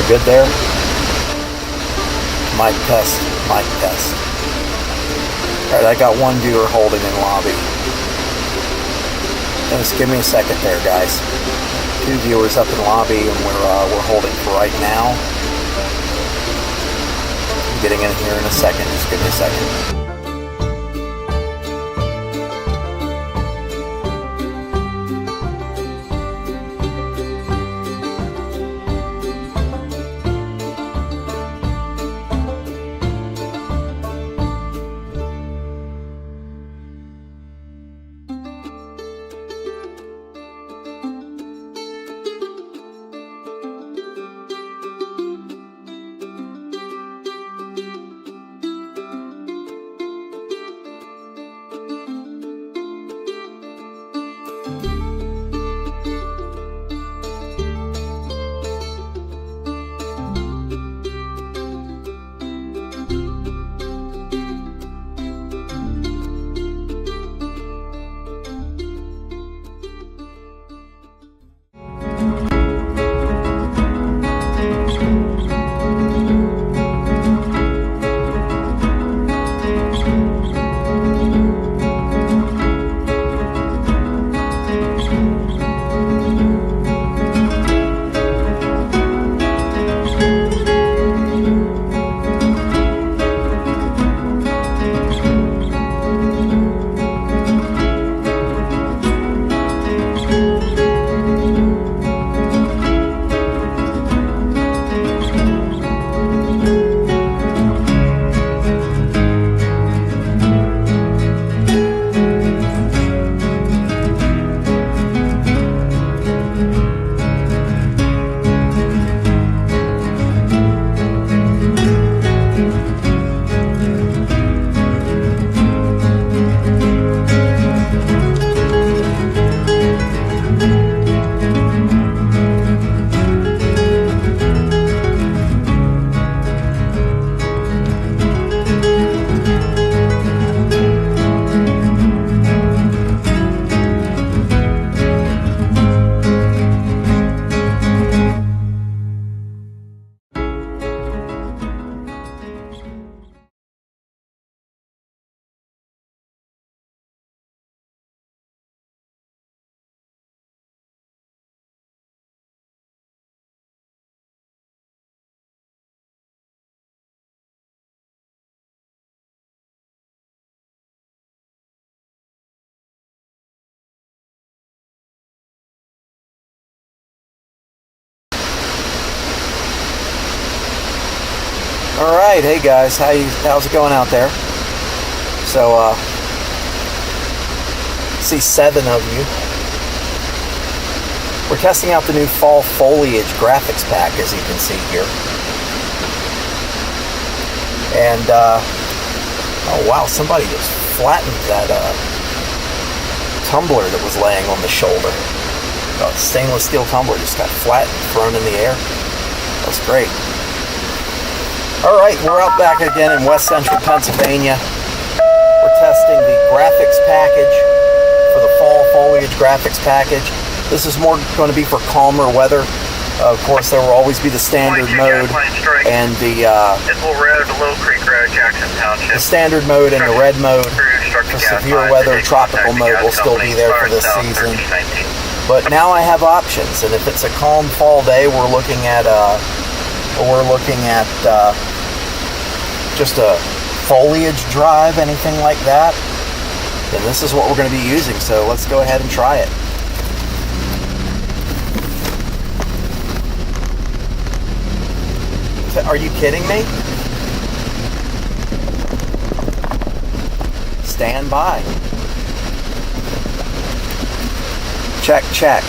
We good there? Mic test, mic test. Alright, I got one viewer holding in lobby. Just give me a second there, guys. 2 viewers up in lobby, and we're holding for right now. I'm getting in here in a second. Just give me a second. Alright, hey guys, how's it going out there? So, see 7 of you. We're testing out the new Fall Foliage graphics pack, as you can see here. And, oh wow, somebody just flattened that tumbler that was laying on the shoulder. A stainless steel tumbler just got flattened, thrown in the air. That's great. Alright, we're out back again in West Central Pennsylvania. We're testing the graphics package for the Fall Foliage graphics package. This is more going to be for calmer weather. Of course, there will always be the standard mode and the standard mode and the red mode. For severe weather, tropical mode will still be there for this season. But now I have options, and if it's a calm fall day, we're looking at just a foliage drive, anything like that, then this is what we're going to be using. So let's go ahead and try it. Are you kidding me? Stand by. Check, check.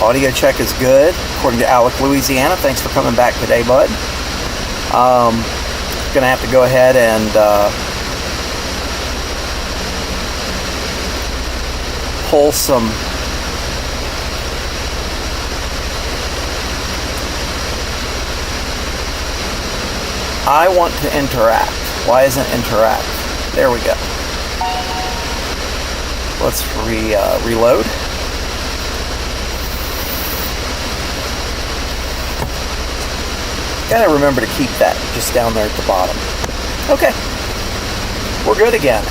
Audio check is good, according to Alec, Louisiana. Thanks for coming back today, bud. Gonna have to go ahead and pull some I want to interact. Why isn't interact? There we go. Let's reload. Gotta remember to keep that just down there at the bottom. Okay, we're good again.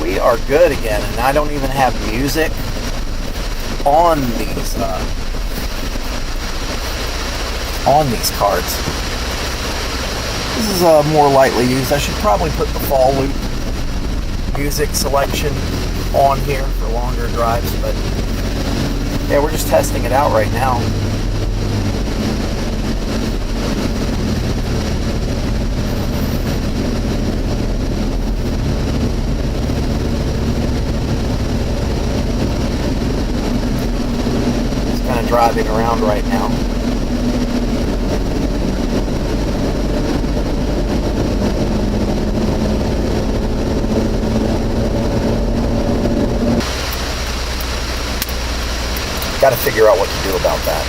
We are good again, and I don't even have music on these cards. This is more lightly used. I should probably put the fall loop music selection on here for longer drives, but yeah, we're just testing it out right now. Just kind of driving around right now. Got to figure out what to do about that.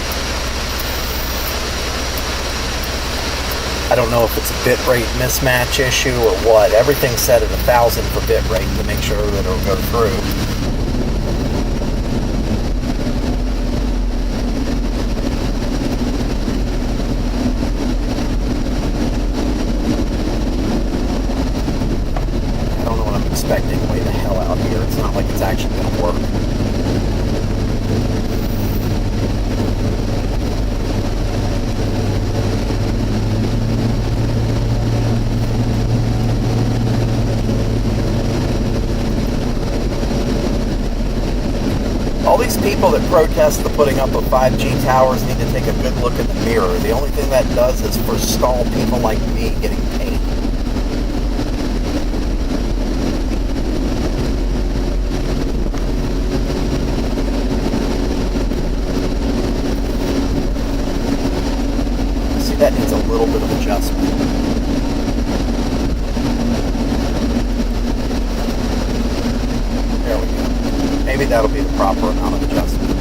I don't know if it's a bitrate mismatch issue or what. Everything's set at 1,000 for bitrate to make sure that it'll go through. I don't know what I'm expecting way the hell out here. It's not like it's actually going to work. All these people that protest the putting up of 5G towers need to take a good look in the mirror. The only thing that does is forestall people like me getting paid. See, that needs a little bit of adjustment. There we go. Maybe that'll be the proper amount of adjustment.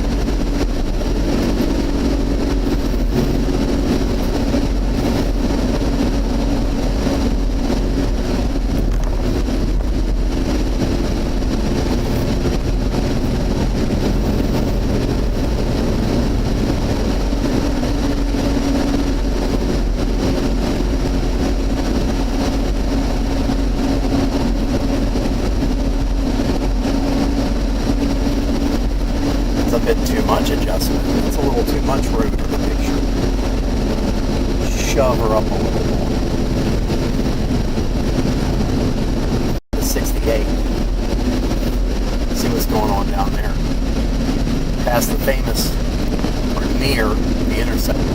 A bit too much adjustment. It's a little too much room for the picture. Shove her up a little more. The 68. See what's going on down there. Past the famous, or near the intersection.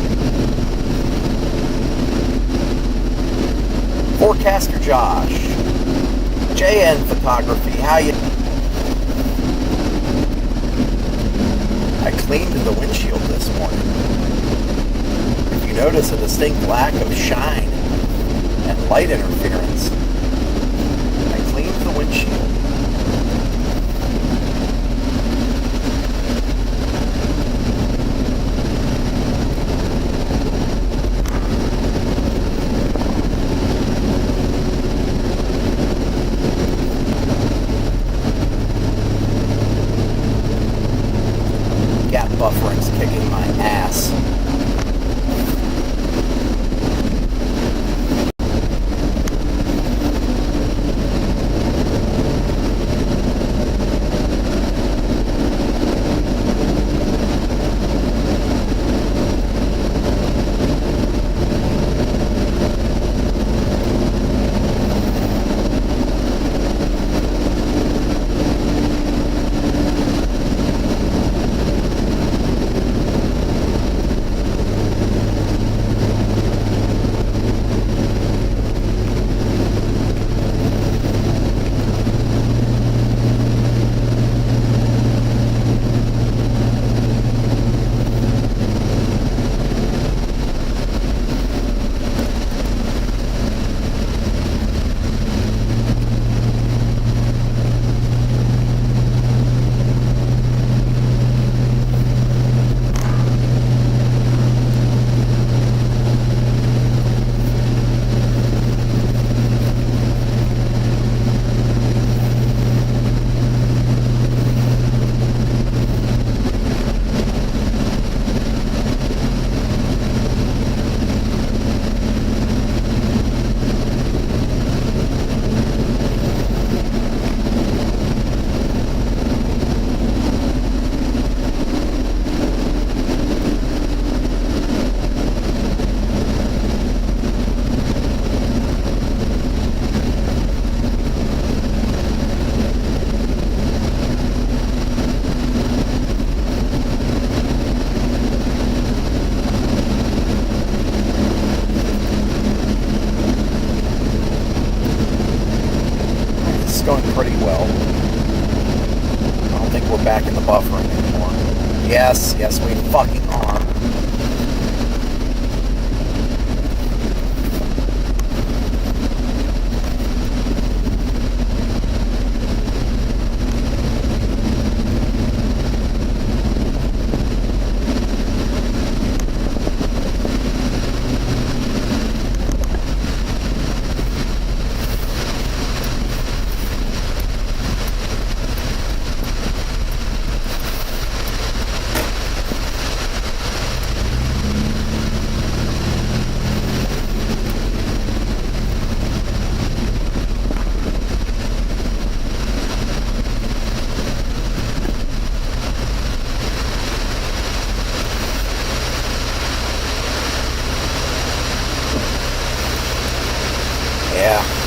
Forecaster Josh. JN Photography. How you? I cleaned the windshield this morning. If you notice a distinct lack of shine and light interference, I cleaned the windshield. Buffering's kicking my ass. we're back in the buffering anymore. Yes, we fucking are.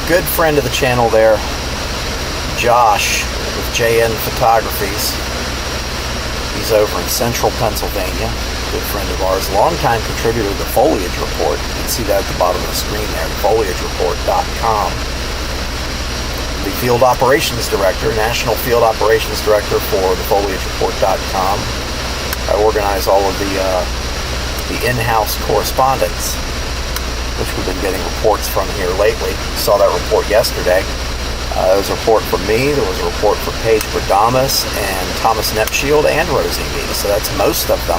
Good friend of the channel there, Josh with JN Photographies. He's over in central Pennsylvania. Good friend of ours, longtime contributor to the Foliage Report. You can see that at the bottom of the screen there, foliagereport.com. The Field Operations Director, National Field Operations Director for the foliagereport.com. I organize all of the in-house correspondence, which we've been getting reports from here lately. Saw that report yesterday. There was a report from me, there was a report from Paige Berdamus and Thomas Nepshield and Rosie B. So that's most of them.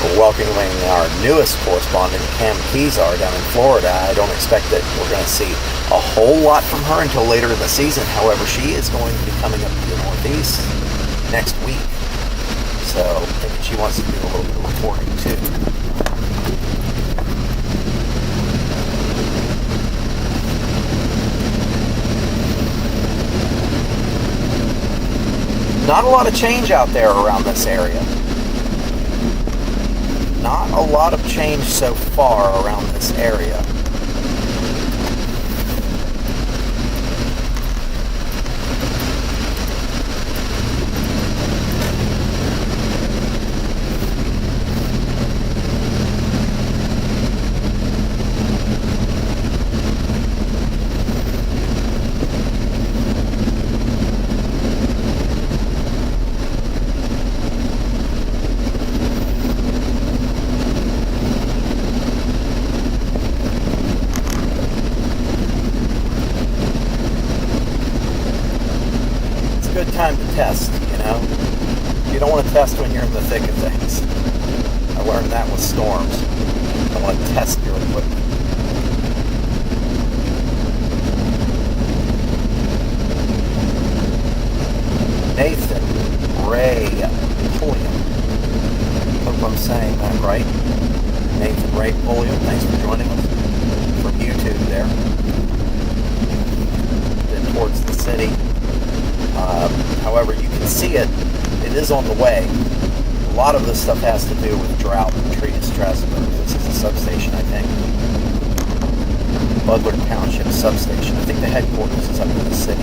We're welcoming our newest correspondent, Cam Kezar, down in Florida. I don't expect that we're going to see a whole lot from her until later in the season. However, she is going to be coming up to the Northeast next week. So I think she wants to do a little bit of reporting too. Not a lot of change out there around this area. Not a lot of change so far around this area. Time to test, you know. You don't want to test when you're in the thick of things. I learned that with storms. I want to test your equipment. Nathan Ray Pulliam. Hope I'm saying that right. Nathan Ray Pulliam, thanks for joining us from YouTube there. Then towards the city. However, you can see it is on the way. A lot of this stuff has to do with drought and tree distress. This is a substation, I think. Butler Township substation. I think the headquarters is up in the city.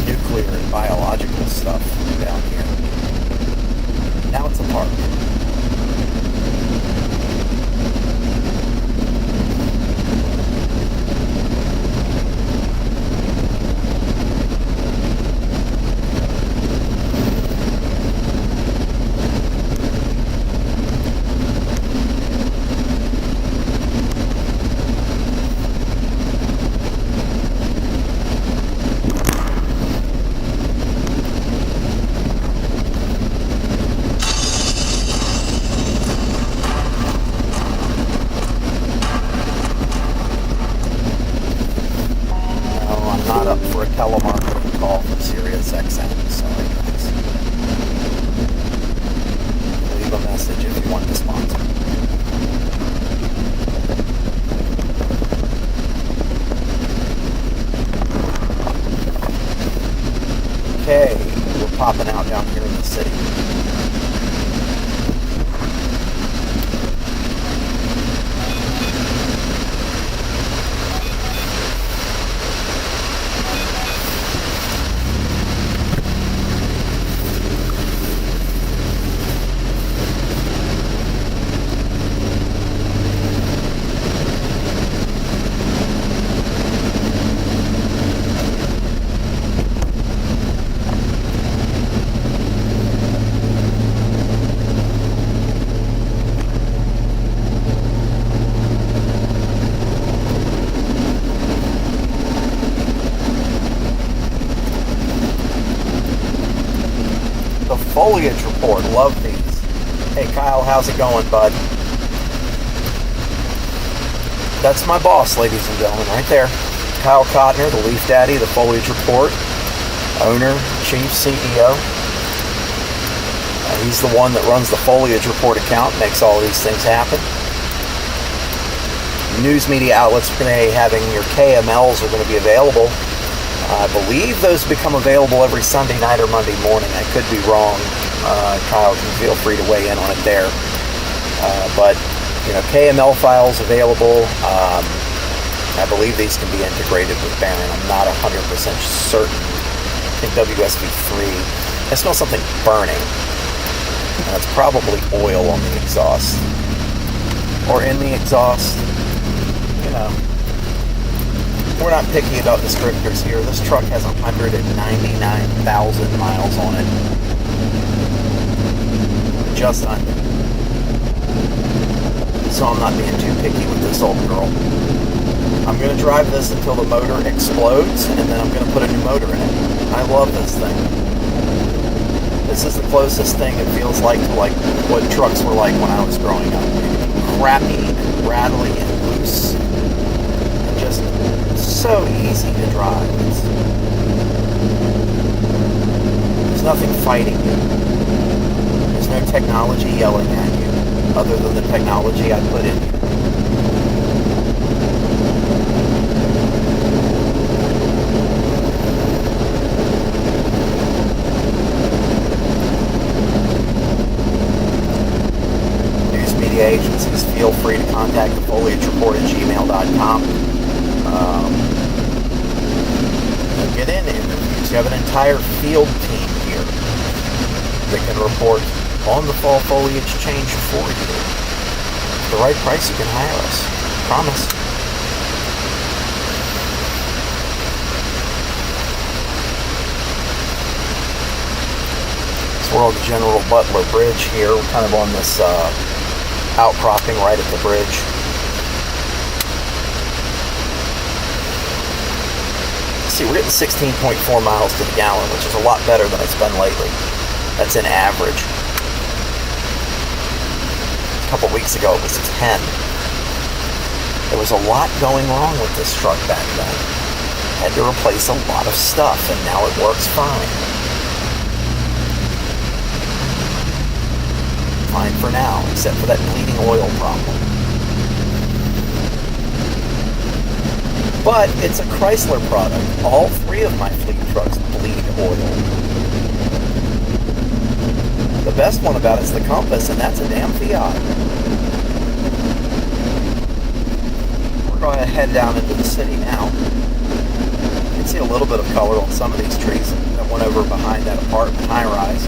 nuclear and biological stuff down here. Now it's a park. For a telemarketing call from Sirius XM. Sorry, guys. Leave a message if you want to sponsor. Okay, we're popping out down here in the city. Foliage report, love these. Hey Kyle, how's it going, bud? That's my boss, ladies and gentlemen, right there. Kyle Cotner, the Leaf Daddy, the Foliage Report, owner, chief, CEO. He's the one that runs the Foliage Report account, makes all these things happen. News media outlets are going to be having your KMLs are going to be available. I believe those become available every Sunday night or Monday morning. I could be wrong. Kyle can feel free to weigh in on it there. But, you know, KML files available. I believe these can be integrated with Barron. I'm not 100% certain. I think WSV3. I smell something burning. And it's probably oil on the exhaust. Or in the exhaust. You know. We're not picky about descriptors here. This truck has 199,000 miles on it. Just under. So I'm not being too picky with this old girl. I'm going to drive this until the motor explodes, and then I'm going to put a new motor in it. I love this thing. This is the closest thing it feels like to like what trucks were like when I was growing up. Crappy and rattly and loose. And just so easy to drive. There's nothing fighting you. There's no technology yelling at you other than the technology I put in you. News media agencies, feel free to contact the Foliage Report at gmail.com. Get in interviews. You have an entire field team here that can report on the fall foliage change for you. For the right price, you can hire us. Promise. So we're on the General Butler Bridge here. We're kind of on this outcropping right at the bridge. See, we're getting 16.4 miles to the gallon, which is a lot better than it's been lately. That's an average. A couple weeks ago, it was 10. There was a lot going wrong with this truck back then. Had to replace a lot of stuff, and now it works fine. Fine for now, except for that bleeding oil problem. But it's a Chrysler product. All three of my fleet trucks bleed oil. The best one about it is the Compass, and that's a damn Fiat. We're going to head down into the city now. You can See a little bit of color on some of these trees that went over behind that apartment high-rise.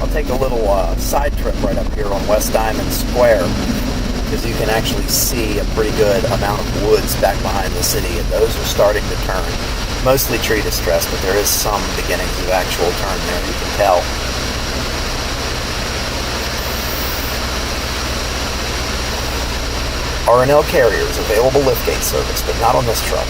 I'll take a little side trip right up here on West Diamond Square, because you can actually see a pretty good amount of woods back behind the city, and those are starting to turn. Mostly tree distress, but there is some beginnings of actual turn there, you can tell. R&L carriers, available liftgate service, but not on this truck.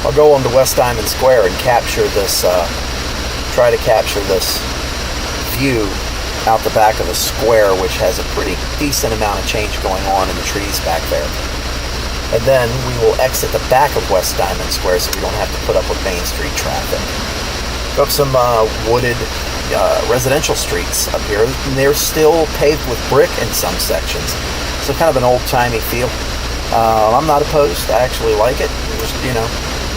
I'll go on to West Diamond Square and capture this, try to capture this view out the back of the square, which has a pretty decent amount of change going on in the trees back there. And then we will exit the back of West Diamond Square so we don't have to put up with Main Street traffic. Go up some wooded residential streets up here, and they're still paved with brick in some sections, so kind of an old-timey feel. I'm not opposed. I actually like it. Just, you know,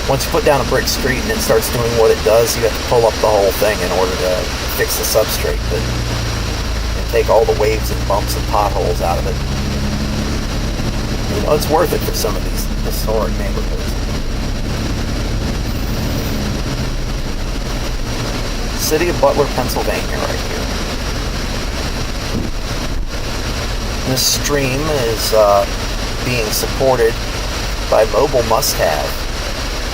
once you put down a brick street and it starts doing what it does, you have to pull up the whole thing in order to fix the substrate and take all the waves and bumps and potholes out of it. You know, it's worth it for some of these historic neighborhoods. City of Butler, Pennsylvania, right here. This stream is being supported by Mobile Must Have.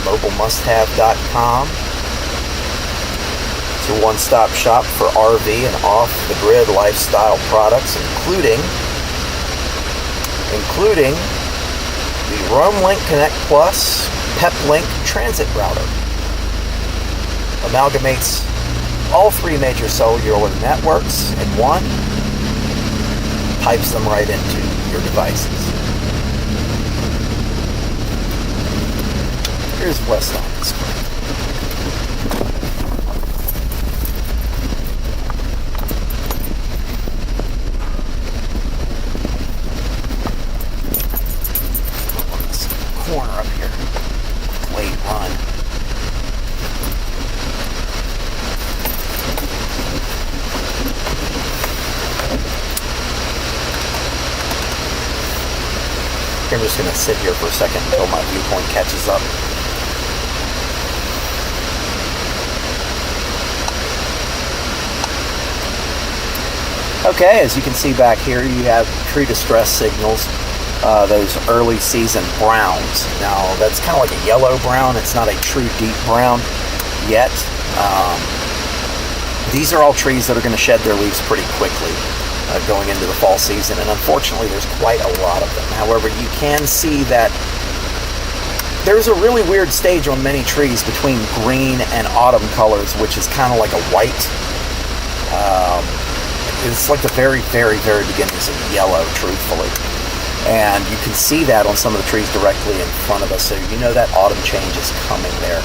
MobileMustHave.com. It's a one-stop shop for RV and off-the-grid lifestyle products, including the RoamLink Connect Plus PepLink Transit Router. Amalgamates all three major cellular networks in one, pipes them right into your devices. Here's West Diamond Square. On this corner up here, Wade Run. I'm just going to sit here for a second until my viewpoint catches up. Okay, as you can see back here, you have tree distress signals, those early season browns. Now, that's kind of like a yellow brown. It's not a true deep brown yet. These are all trees that are going to shed their leaves pretty quickly going into the fall season, and unfortunately there's quite a lot of them. However, you can see that there's a really weird stage on many trees between green and autumn colors, which is kind of like a white. It's like the very, very, very beginnings of yellow, truthfully. And you can see that on some of the trees directly in front of us, so you know that autumn change is coming there.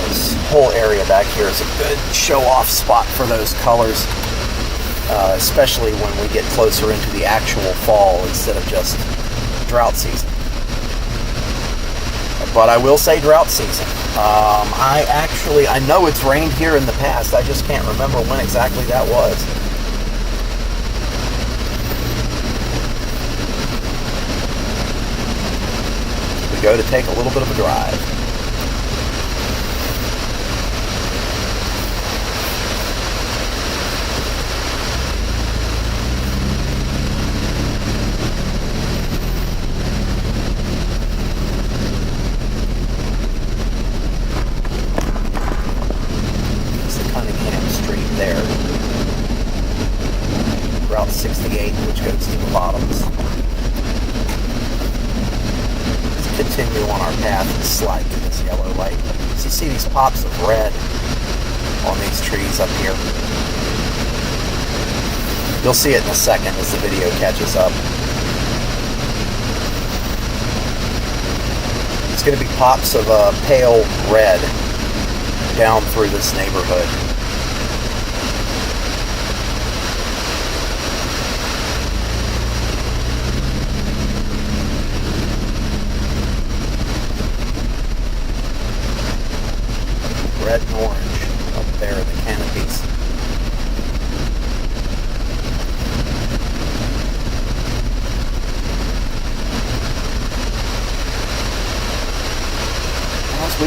This whole area back here is a good show-off spot for those colors, especially when we get closer into the actual fall instead of just drought season. But I will say drought season. I know it's rained here in the past. I just can't remember when exactly that was. We go to take a little bit of a drive. There, Route 68, which goes to the bottoms. Let's continue on our path and slide through this yellow light. So you see these pops of red on these trees up here. You'll see it in a second as the video catches up. It's going to be pops of pale red down through this neighborhood. Red and orange up there in the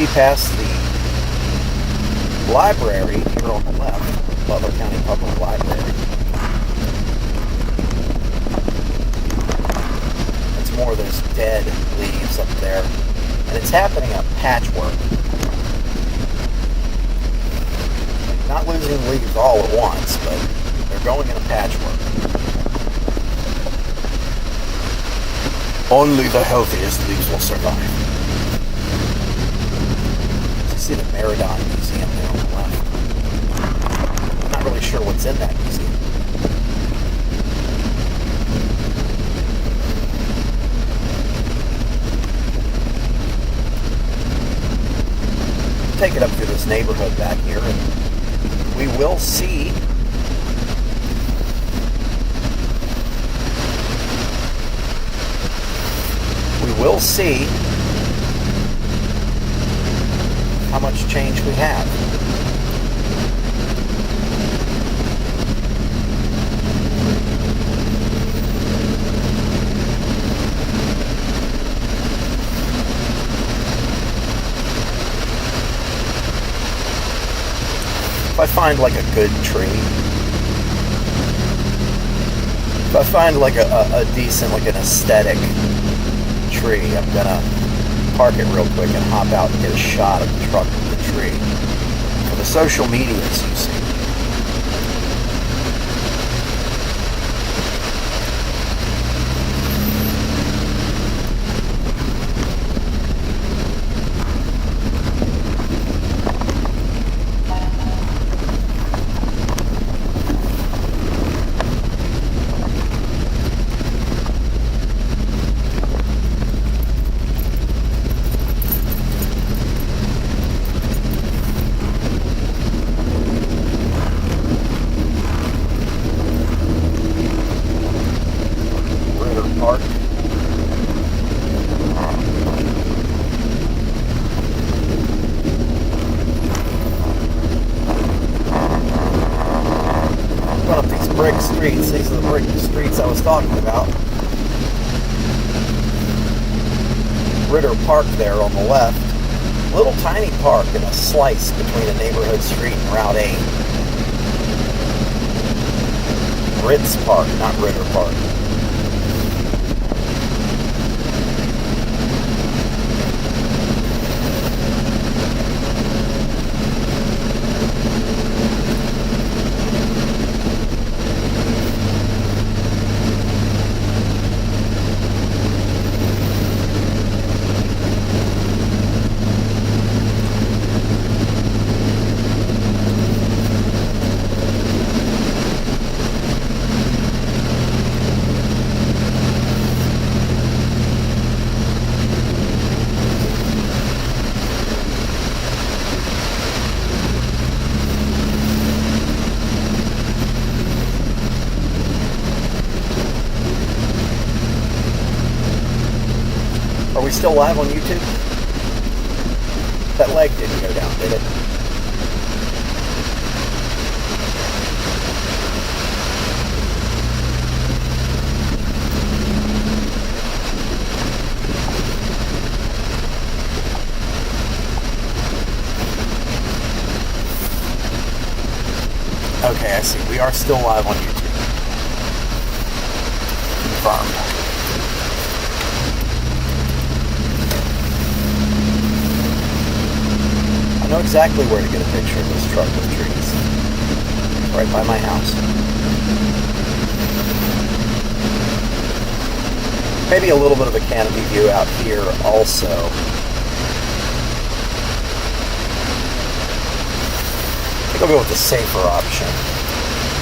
we pass the library here on the left, Butler County Public Library, it's more of those dead leaves up there. And it's happening a patchwork. Like not losing leaves all at once, but they're going in a patchwork. Only the healthiest leaves will survive. You see the Maridon Museum there on the left. I'm not really sure what's in that museum. Take it up through this neighborhood back here, and we will see how much change we have. If I find like a good tree, if I find like a decent, like an aesthetic tree, I'm gonna park it real quick and hop out and get a shot of the truck with the tree for the social medias you see. These are the brick streets I was talking about. Ritter Park there on the left. Little tiny park in a slice between a neighborhood street and Route 8. Ritz Park, not Ritter Park. Are we still live on YouTube? That leg didn't go down, did it? Okay, I see. We are still live on YouTube. Confirmed. I know exactly where to get a picture of this truck with trees. Right by my house. Maybe a little bit of a canopy view out here also. I think I'll go with the safer option.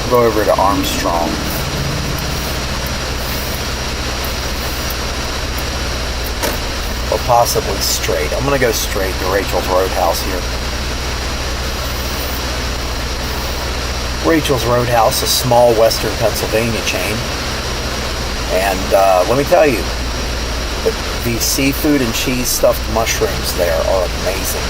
I'll go over to Armstrong. Or possibly straight. I'm going to go straight to Rachel's Roadhouse here. Rachel's Roadhouse, a small western Pennsylvania chain. And let me tell you, the seafood and cheese stuffed mushrooms there are amazing.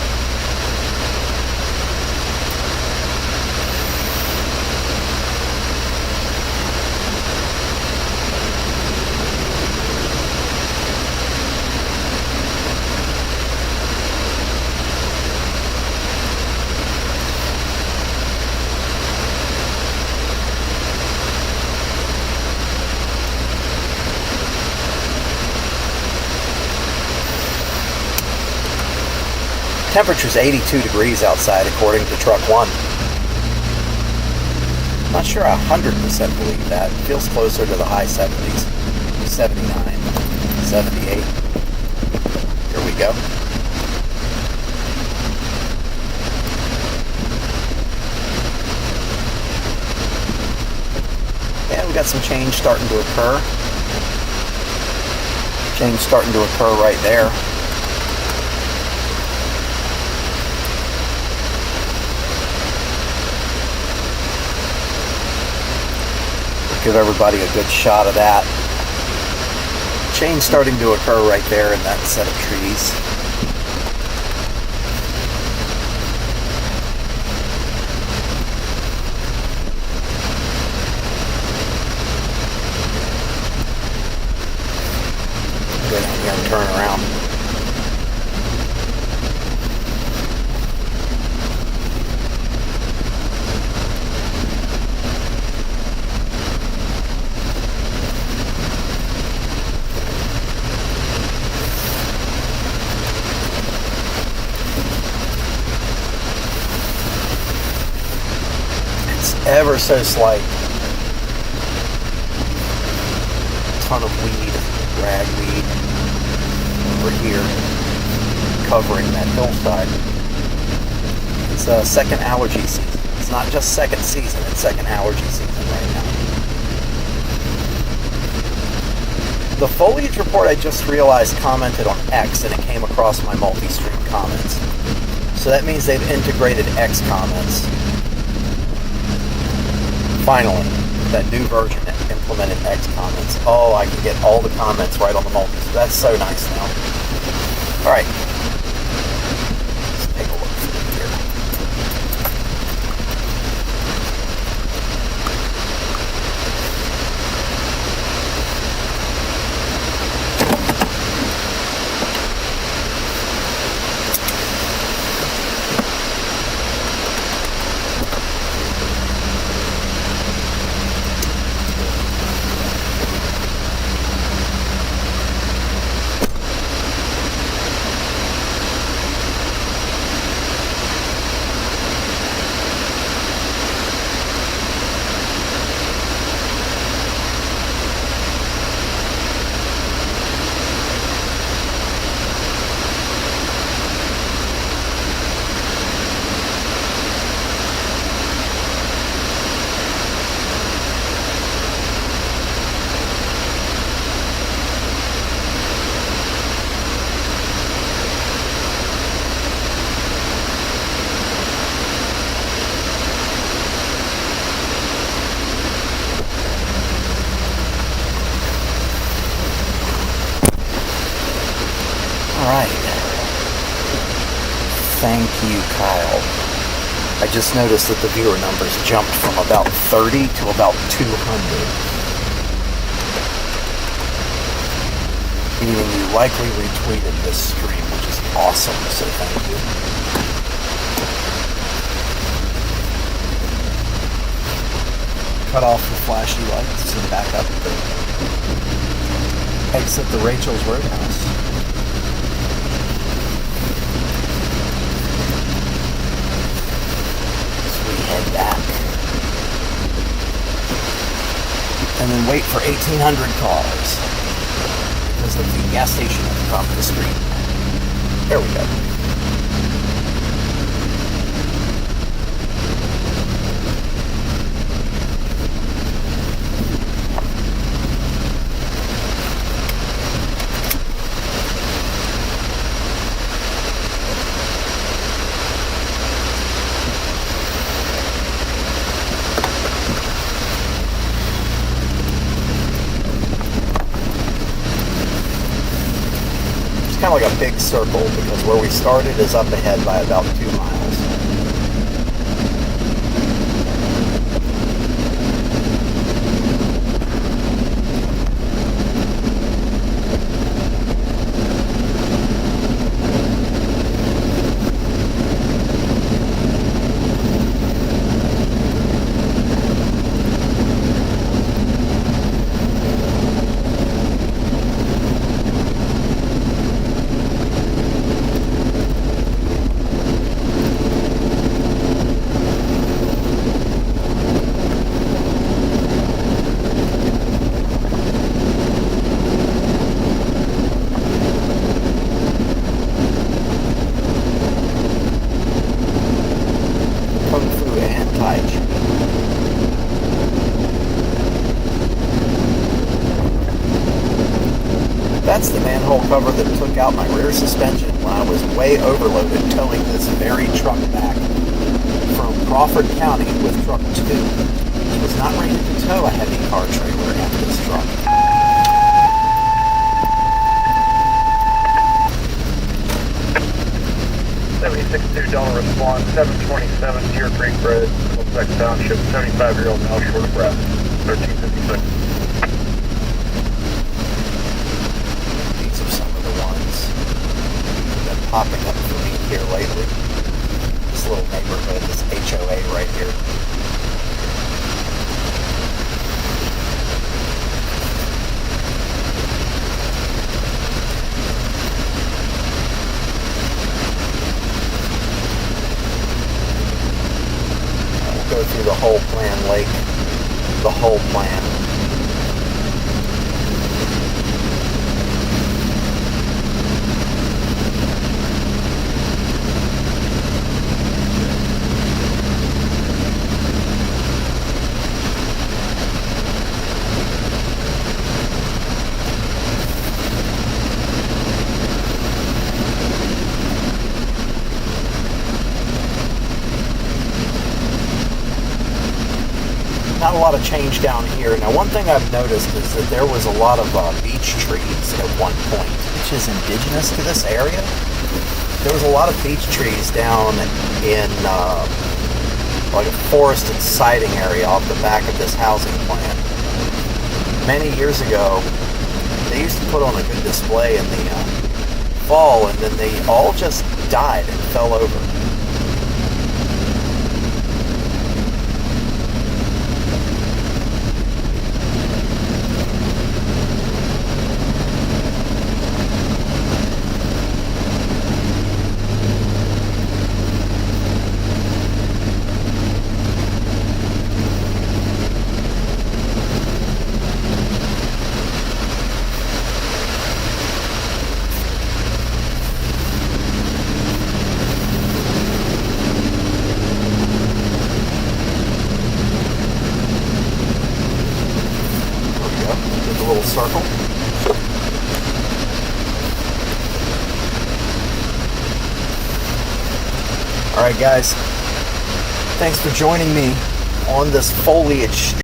Temperature's 82 degrees outside, according to truck 1. Not sure I 100% believe that. It feels closer to the high 70s. 79, 78. Here we go. And we got some change starting to occur. Change starting to occur right there. Give everybody a good shot of that. Change starting to occur right there in that set of trees. Go down here and turn around. Ever so slight. Ton of weed, ragweed over here covering that hillside. It's a second allergy season. It's not just second season, it's second allergy season right now. The foliage report, I just realized, commented on X, and it came across my multi-stream comments. So that means they've integrated X comments. Finally, that new version implemented X comments. Oh, I can get all the comments right on the multi. That's so nice now. All right. Let's take a look through here. Thank you, Kyle. I just noticed that the viewer numbers jumped from about 30 to about 200. Meaning you likely retweeted this stream, which is awesome, so thank you. Cut off the flashy lights and back up the exit the Rachel's Roadhouse. Head back and then wait for 1,800 cars because of the gas station at the top of the street. There we go. Kind of like a big circle because where we started is up ahead by about 2 miles. That's the manhole cover that took out my rear suspension when I was way overloaded towing this very truck back from Crawford County with truck 2. It was not rated to tow a heavy car trailer after this truck. $76.2 response, 727 Deer Creek Road, Middlesex Township, 75-year-old male, short of breath, 1356. These are some of the ones that have been popping up for me here lately. This little neighborhood, this HOA right here. Go through the whole plan, Lake, the whole plan. Not a lot of change down here. Now, one thing I've noticed is that there was a lot of beech trees at one point, which is indigenous to this area. There was a lot of beech trees down in like a forested siding area off the back of this housing plan. Many years ago, they used to put on a good display in the fall, and then they all just died and fell over. Little circle. All right, guys. Thanks for joining me on this foliage